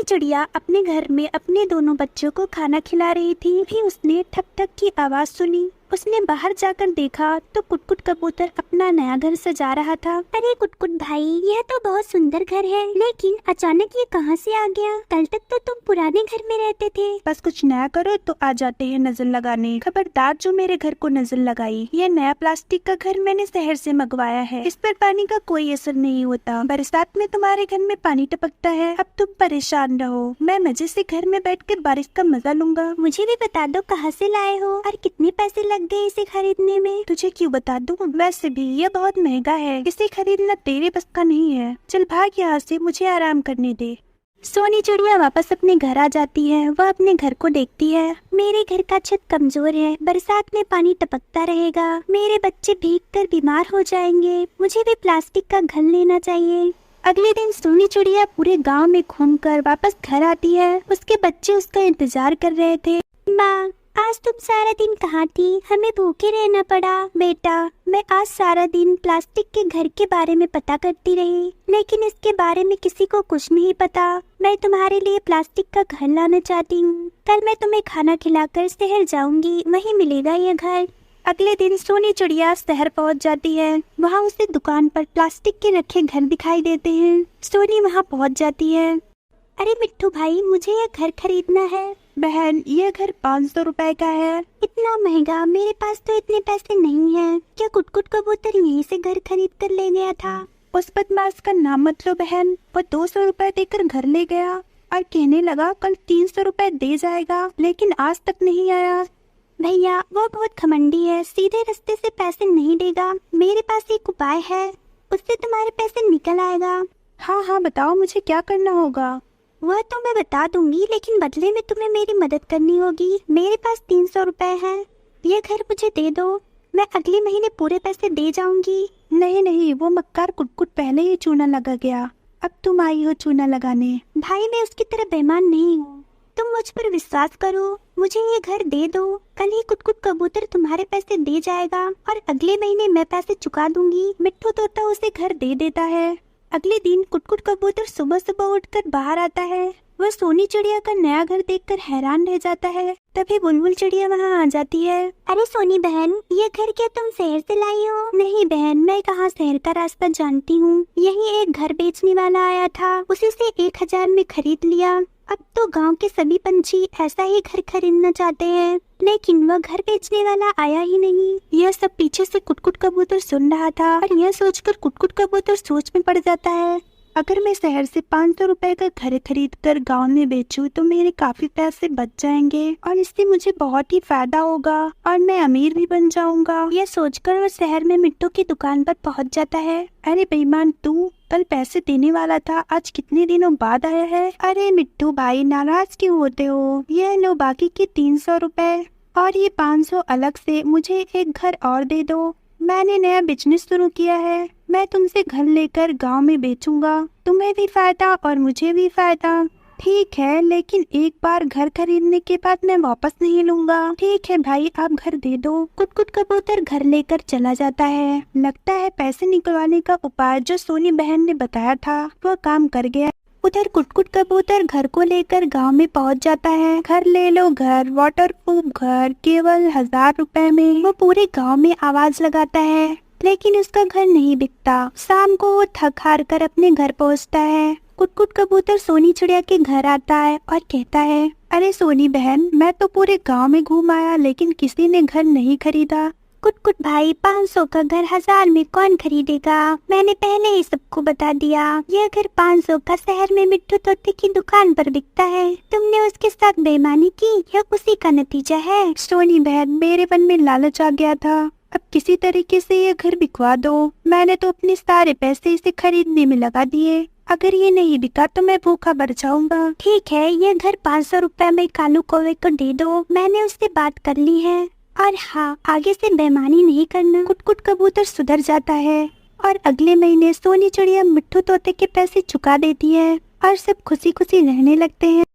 सोनी चिड़िया अपने घर में अपने दोनों बच्चों को खाना खिला रही थी। भी उसने ठक ठक की आवाज सुनी। उसने बाहर जाकर देखा तो कुटकुट कबूतर अपना नया घर सजा रहा था। अरे कुटकुट भाई, यह तो बहुत सुंदर घर है, लेकिन अचानक ये कहाँ से आ गया? कल तक तो तुम पुराने घर में रहते थे। बस कुछ नया करो तो आ जाते हैं नजर लगाने। खबरदार जो मेरे घर को नजर लगाई। ये नया प्लास्टिक का घर मैंने शहर से मंगवाया है। इस पर पानी का कोई असर नहीं होता। बरसात में तुम्हारे घर में पानी टपकता है। अब तुम परेशान रहो, मैं मजे से घर में बैठकर बारिश का मजा लूंगा। मुझे भी बता दो कहाँ से लाए हो और कितने पैसे लग गए इसे खरीदने में? तुझे क्यों बता दूं? वैसे भी ये बहुत महंगा है, इसे खरीदना तेरे बस का नहीं है। चल भाग यहाँ से, मुझे आराम करने दे। सोनी चिड़िया वापस अपने घर आ जाती है। वह अपने घर को देखती है। मेरे घर का छत कमजोर है, बरसात में पानी टपकता रहेगा, मेरे बच्चे भीगकर बीमार हो जाएंगे। मुझे भी प्लास्टिक का घर लेना चाहिए। अगले दिन सोनी चिड़िया पूरे गांव में घूमकर वापस घर आती है। उसके बच्चे उसका इंतजार कर रहे थे। माँ, आज तुम सारा दिन कहाँ थी? हमें भूखे रहना पड़ा। बेटा, मैं आज सारा दिन प्लास्टिक के घर के बारे में पता करती रही, लेकिन इसके बारे में किसी को कुछ नहीं पता। मैं तुम्हारे लिए प्लास्टिक का घर लाना चाहती हूँ। कल मैं तुम्हें खाना खिलाकर शहर जाऊंगी, वहीं मिलेगा ये घर। अगले दिन सोनी चिड़िया शहर पहुंच जाती है। वहां उसे दुकान पर प्लास्टिक के रखे घर दिखाई देते हैं। सोनी वहां पहुंच जाती है। अरे मिट्टू भाई, मुझे यह घर खरीदना है। बहन, ये घर 500 रुपए का है। इतना महंगा? मेरे पास तो इतने पैसे नहीं है। क्या कुटकुट कबूतर यहीं से घर खरीद कर ले गया था? उस बदमाश का नाम मत लो बहन। वो 200 रुपए देकर घर ले गया और कहने लगा कल 300 रुपए दे जाएगा, लेकिन आज तक नहीं आया। भैया, वो बहुत घमंडी है, सीधे रास्ते से पैसे नहीं देगा। मेरे पास एक उपाय है, उससे तुम्हारे पैसे निकल आएगा। हाँ हाँ बताओ, मुझे क्या करना होगा? वह तो मैं बता दूंगी, लेकिन बदले में तुम्हें मेरी मदद करनी होगी। मेरे पास 300 रुपए हैं। ये घर मुझे दे दो, मैं अगले महीने पूरे पैसे दे जाऊंगी। नहीं नहीं, वो मक्कार कुटकुट पहले ही चूना लगा गया। अब तुम आई हो चूना लगाने। भाई, मैं उसकी तरह बेईमान नहीं हूँ। तुम मुझ पर विश्वास करो, मुझे ये घर दे दो। कल ही कुटकुट कबूतर तुम्हारे पैसे दे जाएगा और अगले महीने मैं पैसे चुका दूंगी। मिट्टू तोता उसे घर दे देता है। अगले दिन कुटकुट कबूतर सुबह सुबह उठकर बाहर आता है। वह सोनी चिड़िया का नया घर देखकर हैरान रह जाता है। तभी बुलबुल चिड़िया वहाँ आ जाती है। अरे सोनी बहन, ये घर क्या तुम शहर से लाई हो? नहीं बहन, मैं कहाँ शहर का रास्ता जानती हूँ। यही एक घर बेचने वाला आया था, उसी से 1000 में खरीद लिया। अब तो गांव के सभी पंछी ऐसा ही घर खरीदना चाहते हैं, लेकिन वह घर बेचने वाला आया ही नहीं। यह सब पीछे से कुटकुट कबूतर सुन रहा था और यह सोचकर कुटकुट कबूतर सोच में पड़ जाता है, अगर मैं शहर से 500 रुपए का घर खरीद कर गाँव में बेचूं तो मेरे काफी पैसे बच जाएंगे और इससे मुझे बहुत ही फायदा होगा और मैं अमीर भी बन जाऊंगा। यह सोचकर वह शहर में मिट्टू की दुकान पर पहुंच जाता है। अरे बेईमान, तू कल पैसे देने वाला था, आज कितने दिनों बाद आया है? अरे मिट्टू भाई, नाराज क्यों होते हो? ये लो बाकी के 300 रुपए और ये 500 अलग से। मुझे एक घर और दे दो, मैंने नया बिजनेस शुरू किया है। मैं तुमसे घर लेकर गांव में बेचूंगा, तुम्हें भी फायदा और मुझे भी फायदा। ठीक है, लेकिन एक बार घर खरीदने के बाद मैं वापस नहीं लूंगा। ठीक है भाई, आप घर दे दो। कुटकुट कबूतर घर लेकर चला जाता है। लगता है पैसे निकलवाने का उपाय जो सोनी बहन ने बताया था वह काम कर गया। उधर कुटकुट कबूतर घर को लेकर गांव में पहुंच जाता है। घर ले लो घर, वाटरप्रूफ घर, केवल 1000 रुपए में। वो पूरे गांव में आवाज लगाता है, लेकिन उसका घर नहीं बिकता। शाम को वो थक हार कर अपने घर पहुंचता है। कुटकुट कबूतर सोनी चिड़िया के घर आता है और कहता है, अरे सोनी बहन, मैं तो पूरे गांव में घूम आया, लेकिन किसी ने घर नहीं खरीदा। कुटकुट भाई, 500 का घर 1000 में कौन खरीदेगा? मैंने पहले ही सबको बता दिया। यह घर 500 का शहर में मिट्टू तोते की दुकान पर बिकता है। तुमने उसके साथ बेईमानी की, यह उसी का नतीजा है। सोनी बहन, मेरे मन में लालच आ गया था। अब किसी तरीके से ये घर बिकवा दो। मैंने तो अपने सारे पैसे इसे खरीदने में लगा दिए। अगर ये नहीं बिका तो मैं भूखा मर जाऊंगा। ठीक है, ये घर 500 रुपए में कालू कौवे को दे दो, मैंने उससे बात कर ली है। और हाँ, आगे से बेईमानी नहीं करना। कुटकुट कबूतर सुधर जाता है और अगले महीने सोनी चिड़िया मिट्टू तोते के पैसे चुका देती है और सब खुशी खुशी रहने लगते हैं।